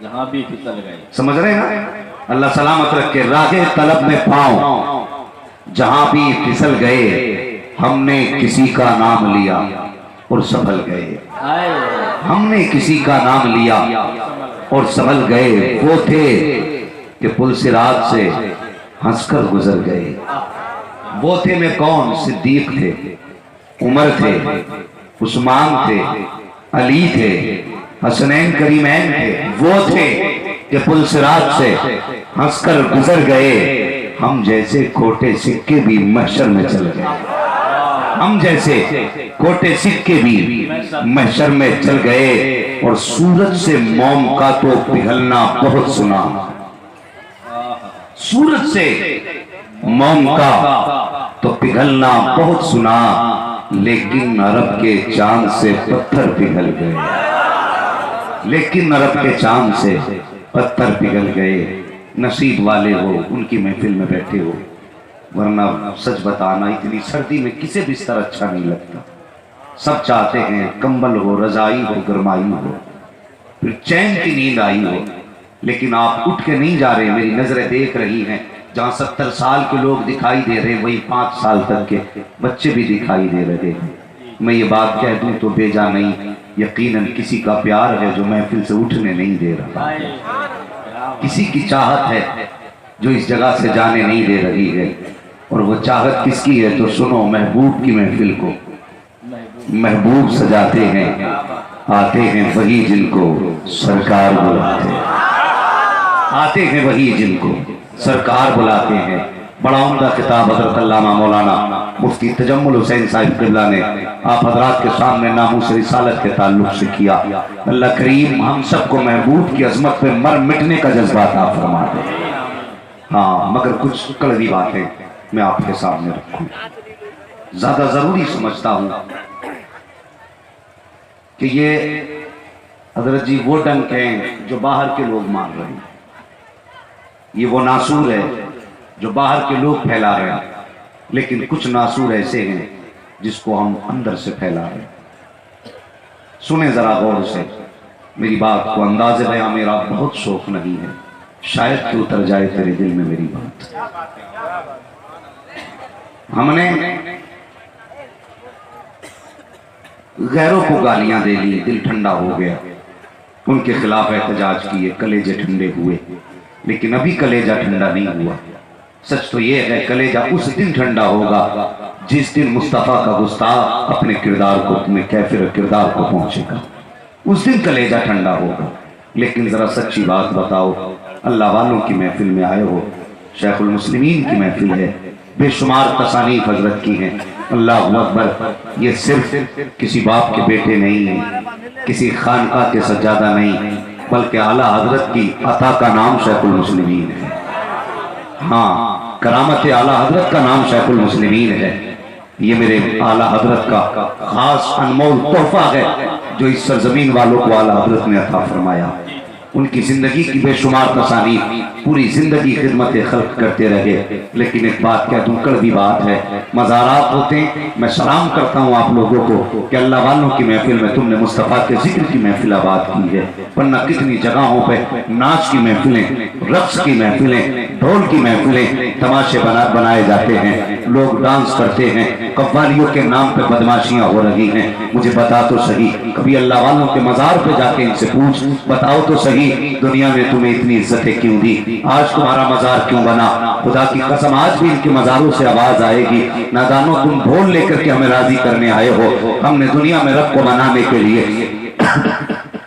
جہاں بھی پھسل گئے. سمجھ رہے ہیں نا؟ اللہ سلامت رکھے. راہ طلب میں پاؤں جہاں بھی پھسل گئے، ہم نے کسی کا نام لیا اور سنبھل گئے. ہم نے کسی کا نام لیا اور سنبھل گئے. وہ تھے کہ پل صراط سے ہنس کر گزر گئے. وہ تھے میں کون؟ صدیق تھے، عمر تھے، عثمان تھے، علی تھے، حسنین کریمین تھے. وہ تھے کہ پل صراط سے ہنس کر گزر گئے. ہم جیسے کھوٹے سکے بھی محشر میں چل گئے. ہم جیسے کھوٹے سکے بھی محشر میں چل گئے. اور سورج سے موم کا تو پگھلنا بہت سنا. سورج سے موم کا تو پگھلنا بہت سنا، لیکن عرب کے چاند سے پتھر پگھل گئے. لیکن عرب کے چاند سے پتھر پگھل گئے. نصیب والے ہو ان کی محفل میں بیٹھے ہو، ورنہ سچ بتانا اتنی سردی میں کسے بستر اچھا نہیں لگتا. سب چاہتے ہیں کمبل ہو، رضائی ہو، گرمائی ہو، پھر چین کی نیند آئی ہو. لیکن آپ اٹھ کے نہیں جا رہے. میری نظریں دیکھ رہی ہیں، جہاں 70 سال کے لوگ دکھائی دے رہے ہیں، وہی 5 سال تک کے بچے بھی دکھائی دے رہے ہیں. میں یہ بات کہہ دوں تو بیجا نہیں، یقیناً کسی کا پیار ہے جو محفل سے اٹھنے نہیں دے رہا. کسی کی چاہت ہے جو اس جگہ سے جانے نہیں دے رہی ہے. اور وہ چاہت کس کی ہے تو سنو. محبوب کی محفل کو محبوب سجاتے ہیں، آتے ہیں وہی جن کو سرکار بلاتے ہیں. آتے ہیں وہی جن کو سرکار بلاتے ہیں. بڑا عمدہ کتاب حضرت علامہ مولانا مفتی تجمل حسین صاحب قبلہ نے آپ حضرات کے سامنے ناموس رسالت کے تعلق سے کیا. اللہ کریم ہم سب کو محبوب کی عظمت پہ مر مٹنے کا جذبہ عطا فرما دے. ہاں مگر کچھ کڑوی باتیں میں آپ کے سامنے رکھوں. زیادہ ضروری سمجھتا ہوں کہ یہ حضرت جی وہ ڈنک ہیں جو باہر کے لوگ مار رہے ہیں. یہ وہ ناسور ہے جو باہر کے لوگ پھیلا رہے ہیں. لیکن کچھ ناسور ایسے ہیں جس کو ہم اندر سے پھیلا رہے ہیں. سنیں ذرا غور سے میری بات کو. انداز بیاں میرا بہت شوق نہیں ہے، شاید کہ اتر جائے تیرے دل میں میری بات. ہم نے غیروں کو گالیاں دے لی، دل ٹھنڈا ہو گیا، ان کے خلاف احتجاج کیے، کلیجے ٹھنڈے ہوئے. لیکن ابھی کلیجہ ٹھنڈا نہیں ہوا. سچ تو یہ ہے کلیجہ اس دن ٹھنڈا ہوگا جس دن مصطفیٰ کا گستاخ اپنے کردار کو، اپنے کیفر کردار کو پہنچے گا. اس دن کلیجہ ٹھنڈا ہوگا. لیکن ذرا سچی بات بتاؤ، اللہ والوں کی محفل میں آئے ہو، شیخ المسلمین کی محفل ہے، بے شمار تصانیف حضرت کی ہیں. اللہ اکبر. یہ صرف کسی باپ کے بیٹے نہیں ہیں، کسی خانقاہ کے سجادہ نہیں، بلکہ اعلیٰ حضرت کی عطا کا نام شیخ المسلمین ہے. ہاں کرامت اعلیٰ حضرت کا نام شیخ المسلمین ہے. یہ میرے اعلیٰ حضرت کا خاص انمول تحفہ ہے جو اس سرزمین والوں کو اعلیٰ حضرت نے عطا فرمایا. ان کی زندگی کی بے شمار تصانیف، پوری زندگی خدمت خلق کرتے رہے. لیکن ایک بات کہہ دوں، کڑوی بات ہے، مزارات ہوتے ہیں. میں سلام کرتا ہوں آپ لوگوں کو کہ اللہ والوں کی محفل میں تم نے مصطفیٰ کے ذکر کی محفل آباد کی ہے. ورنہ کتنی جگہوں پہ ناچ کی محفلیں، رقص کی محفلیں، ڈھول کی محفلیں، تماشے بنائے جاتے ہیں، لوگ ڈانس کرتے ہیں، قوالیوں کے نام پہ بدماشیاں ہو رہی ہیں. مجھے بتا تو صحیح، کبھی اللہ والوں کے مزار پہ جا کے ان سے پوچھ، بتاؤ تو صحیح دنیا میں تمہیں اتنی عزتیں کیوں دی؟ آج تمہارا مزار کیوں بنا؟ خدا کی قسم آج بھی ان کے مزاروں سے آواز آئے گی، نادانوں تم ڈھول لے کر کے ہمیں راضی کرنے آئے ہو. ہم نے دنیا میں رب کو منانے کے لیے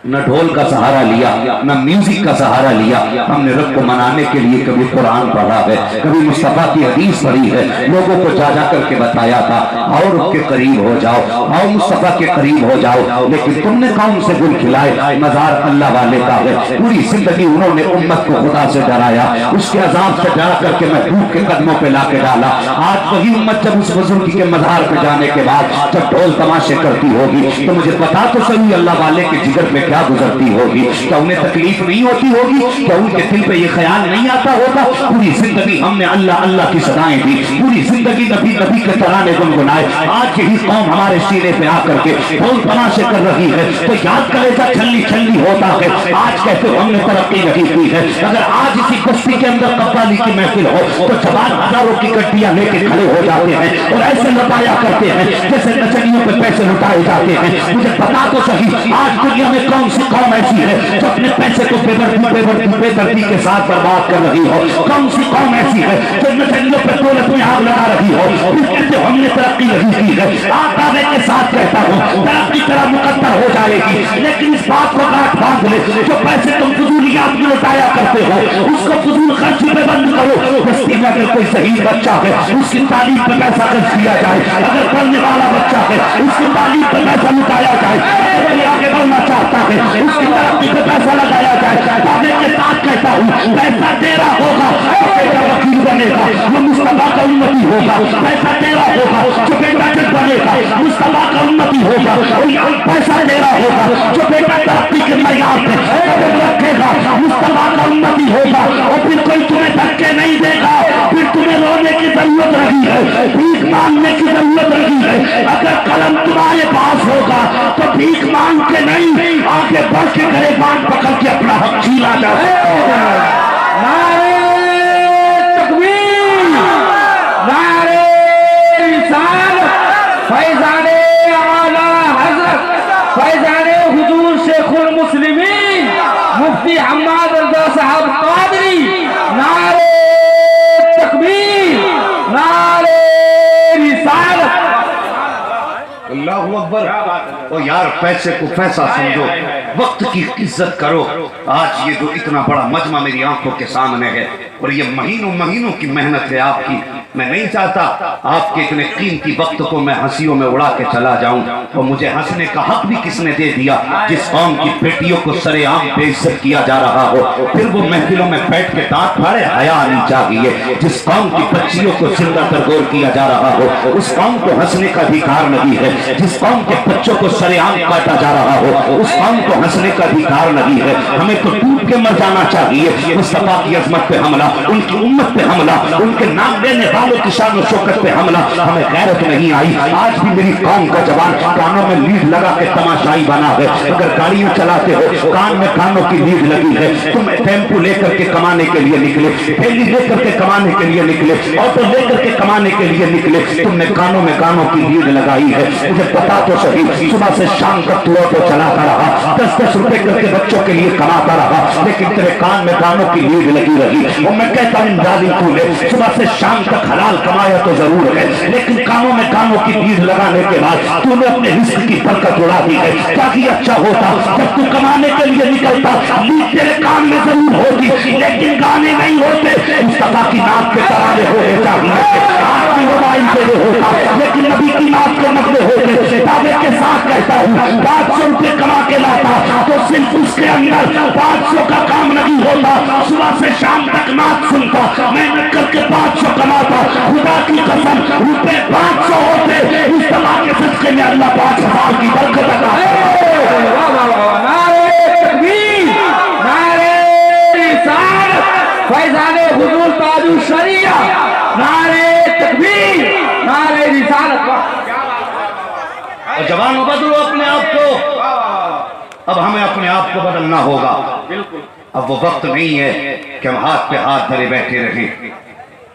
نہ ڈھول کا سہارا لیا، نہ میوزک کا سہارا لیا. ہم نے رب کو منانے کے لیے کبھی قرآن پڑھا ہے، کبھی مصطفیٰ کی حدیث پڑھی ہے، لوگوں کو جا جا کر کے بتایا تھا آؤ رب کے قریب ہو جاؤ، آؤ مصطفیٰ کے قریب ہو جاؤ. لیکن تم نے کون سے گل کھلائے؟ مزار اللہ والے کا ہے. پوری زندگی انہوں نے امت کو خدا سے ڈرایا، اس کے عذاب سے ڈرا کر کے محبوب کے قدموں پہ لا کے ڈالا. آج وہی امت جب اس بزرگ کے مزار پہ جانے کے بعد جب ڈھول تماشے کرتی ہوگی تو مجھے بتا تو صحیح اللہ والے کے جگر پہ क्या गुजरती होगी, क्या उन्हें तकलीफ नहीं होती होगी, क्या उनके दिल पे ये ख्याल नहीं आता होगा। पूरी जिंदगी हमने अल्लाह अल्लाह की सदाएं दी, पूरी जिंदगी नबी नबी के तराने गुनगुनाए। आज यही कौम हमारे सीने पे आकर के बोल तमाशे कर रही है तो याद करेगा छल्ली छल्ली होता है। आज कैसे हमने तरक्की नहीं की है। अगर आज इसी बस्ती के अंदर कव्वाली की महफिल हो तो जवान हजारों की गड्डियां लेके खड़े हो जाते हैं और ऐसे लुटाया करते हैं जैसे नचनियों पे पैसे लुटाए जाते हैं। मुझे बता तो सही, आज दुनिया में कौन सी कौम ऐसी है जो अपने पैसे को बेदर्दी के साथ बर्बाद कर रही हो। कौन सी कौम ऐसी है जो नचनियों पे दौलत में आग लगा रही हो। कहते हमने तरक्की नहीं की है। आप दावे के साथ कहता हूँ तरक्की तरह मुकद्दर हो जाएगी, लेकिन इस बात को गांठ बांध ले, जो पैसे तुम फजूलियात में लुटाया करते हो उसको फजूल खर्ची पे बंद करो। बस्ती में अगर कोई शहीद बच्चा है उसकी तालीम पे पैसा खर्च किया जाए, अगर पढ़ने वाला बच्चा है उसकी तालीम पे पैसा लुटाया जाए, अगर कोई आगे बढ़ना चाहता है उसकी तरक्की पे पैसा लगाया जाए। दावे के साथ कहता हूँ पैसा तेरा होगा तो बेटा वकील बनेगा, वो मुस्तफा का उन्नति होगा। पैसा तेरा होगा जो बेटा जज बनेगा, मुस्तफा का उन्नति होगा। पैसा तेरा होगा जो बेटा तरक्की के मैयार पे कदम रखेगा, मुस्तफा का उन्नति होगा। और फिर कोई तुम्हें धक्के नहीं देगा, फिर तुम्हें रोने की जरूरत रही है, भीख मांगने की जरूरत रही है। अगर कलम तुम्हारे पास होगा तो भीख मांग के नहीं, आगे बढ़ के गरेबान पकड़ के अपना हक छीना जा सकता है। नारे तकबीर, नारे रिसालत, फैज़ाने आला हज़रत, फैज़ाने हुजूर शेखुल मुस्लिमीन मुफ्ती हम्माद रज़ा साहब क़ादरी। नारे तकबीर, नारे रिसालत, अल्लाहु अकबर। ओ यार पैसे को पैसा समझो, वक्त की इज्जत करो। आज ये जो इतना बड़ा मजमा मेरी आंखों के सामने है और ये महीनों महीनों की मेहनत है आपकी, मैं नहीं चाहता आपके इतने कीमती वक्त को मैं हंसियों में उड़ा के चला जाऊं। और मुझे हंसने का हक भी किसने दे दिया? जिस कौम की बेटियों को सरेआम बेइज्जत किया जा रहा हो, फिर वो महफिलों में बैठ के दांत फाड़े, हया आनी चाहिए। जिस कौम की बच्चियों को जिंदा तरगोर किया जा रहा हो, उस कौम को हंसने का अधिकार नहीं है। जिस कौम के बच्चों को सरेआम काटा जा रहा हो, उस कौम को हंसने का अधिकार नहीं है। हमें तो डूब के मर जाना चाहिए। मुस्तफा की अजमत पे हमला, उनकी उम्मत पे हमला, उनके नाम लेने वालों की शान और शौकत पे हमला, हमें गैरत नहीं आई। आज भी मेरी कौम का जवान कानों में लीड लगा के तमाशाई बना है। अगर गाड़ियां चलाते हो कान में कानों की लीड लगी है, तुम टेम्पो लेकर के कमाने के लिए निकले, थैली लेकर के कमाने के लिए निकले, ऑटो लेकर के कमाने के लिए निकले, तुमने कानों में कानों की लीड लगाई है। मुझे पता तो सही, सुबह से शाम तक तू ऑटो चलाता रहा, 10-10 रुपए करके बच्चों के लिए कमाता रहा, लेकिन तेरे कान में कानों की लीड लगी रही। और मैं कहता हूँ जालिम तूने सुबह से शाम तक हलाल कमाया तो जरूर है, लेकिन कानों में कानों की लीड लगाने के बाद तूने अपने रिस्क की बरकत उड़ा दी है। ताकि अच्छा होता जब तू कमाने के लिए निकलता, लीड तेरे कान में जरूर होती, लेकिन गाने नहीं होते। मुस्तफा की नाक के तराने होने चाहिए, आपकी मोबाइल पे होता, लेकिन नबी की नाक के नकले होते। दावे के साथ कहता हूँ 500 रुपए कमा के लाता तो सिर्फ उसके अंदर 500 का काम नहीं होता। सुबह से शाम तक नाच सुनता, मेहनत करके 500 कमाता। खुदा की कसम रुपए 500 होते, इस तरह के सदके में अल्लाह 5,000 की बरकत अता करे। नारे तकबीर, नारे रिसालत, फैज़ाने हुजूर ताजु शरिया, नारे तकबीर, नारे रिसालत। और जवानों बदलो अपने आप को, अब हमें अपने आप को बदलना होगा। अब वो वक्त नहीं है कि हम हाथ पे हाथ धरे बैठे रहें।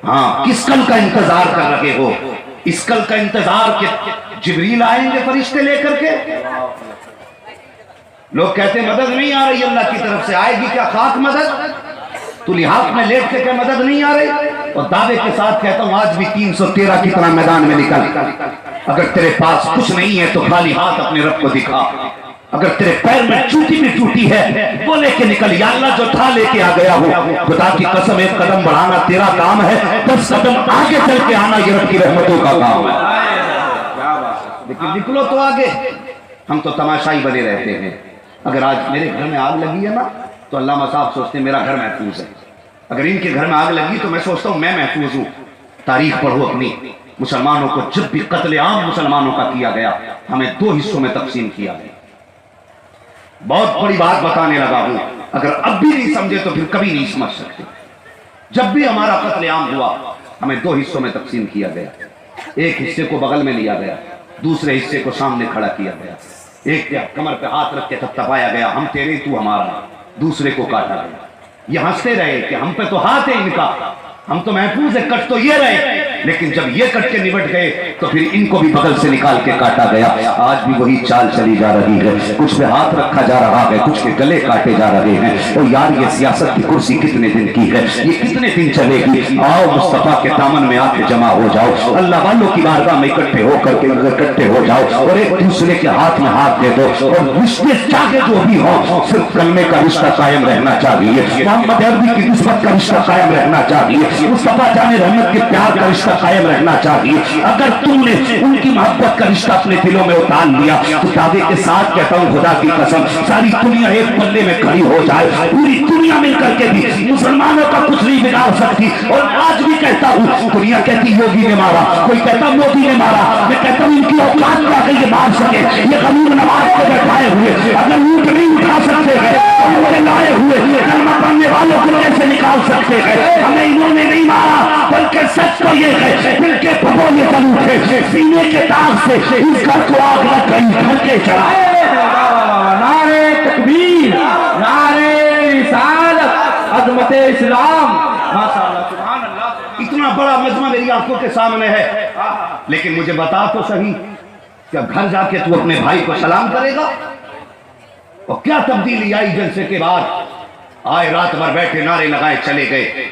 हाँ, किस कल का इंतजार कर रहे हो? इस कल का इंतजार के जिब्रील आएंगे फरिश्ते लेकर के। लोग कहते मदद नहीं आ रही अल्लाह की तरफ से, आएगी क्या खाक मदद? तू लिहाज में लेट के क्या मदद नहीं आ रही? और दावे के साथ कहता हूं आज भी 313 की तरह मैदान में निकल। अगर तेरे पास कुछ नहीं है तो खाली हाथ अपने रब को दिखा। अगर तेरे पैर में चूटी भी टूटी है वो लेके निकल। या अल्लाह जो था लेके आ गया हो, खुदा की कसम एक कदम बढ़ाना तेरा काम है, 10 कदम आगे चल के आना ये रब की रहमतों का काम है। लेकिन निकलो तो आगे, हम तो तमाशाई बने रहते हैं। अगर आज मेरे घर में आग लगी है ना तो अल्लामा साहब सोचते हैं मेरा घर महफूज है। अगर इनके घर में आग लगी तो मैं सोचता हूँ मैं महफूज हूँ। तारीख पढ़ो अपनी, मुसलमानों को जब भी कत्ले आम मुसलमानों का किया गया, हमें 2 हिस्सों में तकसीम किया गया। बहुत बड़ी बात बताने लगा हूं, अगर अब भी नहीं समझे तो फिर कभी नहीं समझ सकते। जब भी हमारा कत्लेआम हुआ, हमें दो हिस्सों में तकसीम किया गया। एक हिस्से को बगल में लिया गया, दूसरे हिस्से को सामने खड़ा किया गया। एक के कमर पे हाथ रख के थपथपाया गया, हम तेरे तू हमारा। दूसरे को काटा गया। ये हंसते रहे कि हम पे तो हाथ है इनका, हम तो महफूज है, कट तो ये रहे। लेकिन जब ये कट के निबट गए तो फिर इनको भी बगल से निकाल के काटा गया। आज भी वही चाल चली जा रही है, कुछ पे हाथ रखा जा रहा है, कुछ के गले काटे जा रहे हैं। और यार ये सियासत की कुर्सी कितने दिन की है, ये कितने दिन चलेगी? आओ मुस्तफा के दामन में आके जमा हो जाओ, अल्लाह वालों की बारगाह में इकट्ठे होकर के इकट्ठे हो जाओ और एक दूसरे के हाथ में हाथ दे दो। और रिश्ते चाहे जो भी हो, सिर्फ कलमे का रिश्ता कायम रहना चाहिए, मोहम्मद अरबी की निस्बत का रिश्ता कायम रहना चाहिए, मुस्तफा जाने रहमत के प्यार का रिश्ता कायम रहना चाहिए। अगर तुमने उनकी मोहब्बत का रिश्ता अपने दिलों में उतार लिया तो दावे के साथ कहता हूं खुदा की कसम, सारी दुनिया एक पल्ले में खड़ी हो जाए, पूरी दुनिया मिलकर के भी मुसलमानों का कुछ नहीं बिगाड़ सकती। और आज भी कहता हूं, दुनिया कहती योगी ने मारा, कोई कहता मोदी ने मारा, मैं कहता हूं इनकी औकात में आकर ये मार सके। ये गरीब नवाज को बैठाए हुए अगर ऊंट नहीं उठा सकते हैं तो उन्होंने लाए हुए कलमा पढ़ने वालों को कैसे निकाल सकते हैं? हमें इन्होंने नहीं मारा, बल्कि सच तो ये है दिल के भगोने चल उठे, सीने के दाग से इस घर को आग लग गई, धक्के चढ़ा। नारे तकबीर, नारे रिसालत, अज़मत इस्लाम, माशाअल्लाह, सुभान अल्लाह। इतना बड़ा मजमा मेरी आंखों के सामने है, लेकिन मुझे बता तो सही, क्या घर जाके तू अपने भाई को सलाम करेगा? और क्या तब्दीली आई जलसे के बाद? आए रात भर बैठे नारे लगाए चले गए,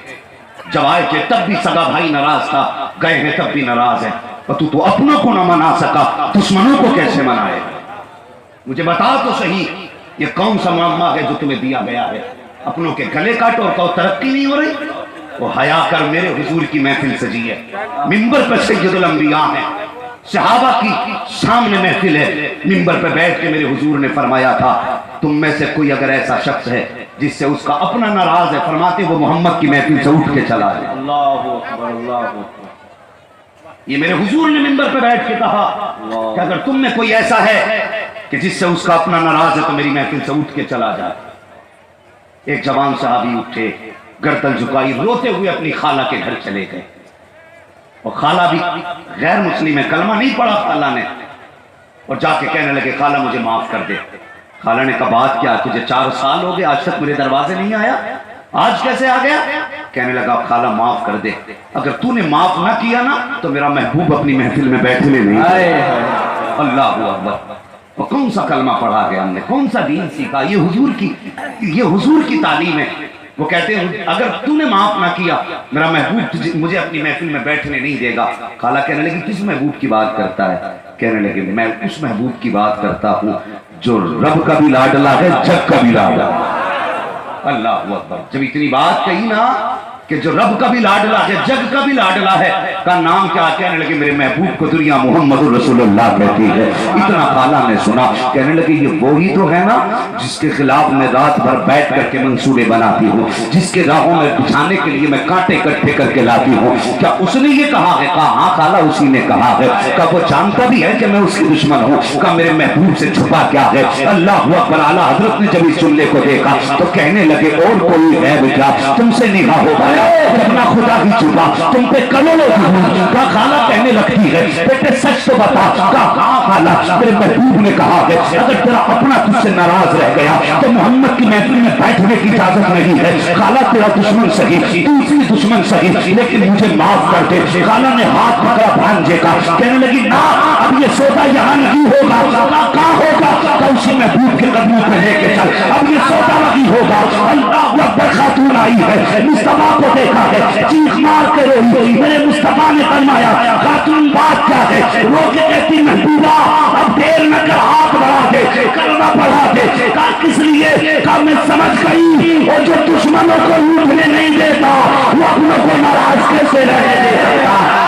जब आए थे तब भी सगा भाई नाराज था, गए हैं तब भी नाराज है। और तू तो अपनों को ना मना सका, दुश्मनों को कैसे मनाए? मुझे बता तो सही, ये कौन सा मामला है जो तुम्हें दिया गया है? अपनों के गले काटो और कहो तरक्की नहीं हो रही? वो हया कर, मेरे हुजूर की महफिल सजी है, मिंबर पर सैयदुल अंबिया है, सहाबा की सामने महफिल है, मिंबर पर बैठ के मेरे हुजूर ने फरमाया था, तुम में से कोई अगर ऐसा शख्स है जिससे उसका अपना नाराज है, फरमाते वो मोहम्मद की महफिल से उठ के चला जाए। अल्लाहु अकबर, अल्लाहु अकबर। ये मेरे हुजूर ने मिंबर पर बैठ के कहा कि अगर तुम में कोई ऐसा है कि जिससे उसका अपना नाराज है तो मेरी महफिल से उठ के चला जाए। एक जवान साहबी उठे, गर्दन झुकाई, रोते हुए अपनी खाला के घर चले गए। और खाला भी गैर मुस्लिम है, कलमा नहीं पढ़ा खाला ने, और जाके कहने लगे खाला मुझे माफ कर दे। खाला ने कहा बात क्या, तुझे 4 साल हो गए आज तक मेरे दरवाजे नहीं आया, आज कैसे आ गया? कहने लगा खाला माफ कर दे, अगर तूने माफ ना किया ना तो मेरा महबूब अपनी महफिल में बैठने नहीं। अल्लाह अकबर। और कौन सा कलमा पढ़ा गया हमने, कौन सा दीन सीखा? ये हुजूर की तालीम है। वो कहते हैं अगर तूने माफ ना किया मेरा महबूब मुझे अपनी महफिल में बैठने नहीं देगा। खाला कहने लगी किस महबूब की बात करता है? कहने लगे मैं उस महबूब की बात करता हूँ जो रब का भी लाडला है, जग का भी लाडला। अल्लाह अकबर। जब इतनी बात कही ना कि जो रब का भी लाडला है, जग का भी लाडला है, का नाम क्या? कहने लगे मेरे महबूब को दुनिया मोहम्मद रसूलुल्लाह कहती है। इतना खाला ने सुना, कहने लगे ये वही तो है ना जिसके खिलाफ मैं रात भर बैठ करके मंसूबे बनाती हूँ, जिसके राहों में बिछाने के लिए मैं कांटे इकट्ठे करके लाती हूँ। क्या उसने ये कहा है? कहा हाँ खाला उसी ने कहा है। क्या वो जानता भी है कि मैं उसकी दुश्मन हूँ? का मेरे महबूब से छुपा क्या है? अल्लाह अकबर। आला हजरत ने जब इस जुमले को देखा तो कहने लगे और कोई है बेटा तुमसे निगाह हो गया, अपना खुदा ही छुपा, तुम पे करोड़ों का। खाला कहने लगती है बेटे सच तो बता। कहा खाला मेरे महबूब ने कहा है अगर तेरा अपना तुझसे नाराज रह गया तो मोहम्मद की महफिल में बैठने की इजाजत नहीं है। खाला तेरा दुश्मन सही, दूसरी दुश्मन सही, लेकिन मुझे माफ कर दे। खाला ने हाथ पकड़ा भांजे का, कहने लगी ना अब ये सौदा यहाँ नहीं होगा। कहाँ होगा? उसी महबूब के कदमों पे लेके चल, अब ये सौदा नहीं होगा। अल्लाह अकबर। खातून आई है, मुस्तफा को देखा है, चीख मार के रोई, मेरे मुस्तफा ने फरमाया खातून बात क्या है? रो के कहती महबूबा अब देर न कर, हाथ बढ़ा दे, कलमा पढ़ा दे। कहा किस लिए? कहा मैं समझ गई और जो दुश्मनों को उठने नहीं देता वो अपनों को नाराज कैसे रहने देता।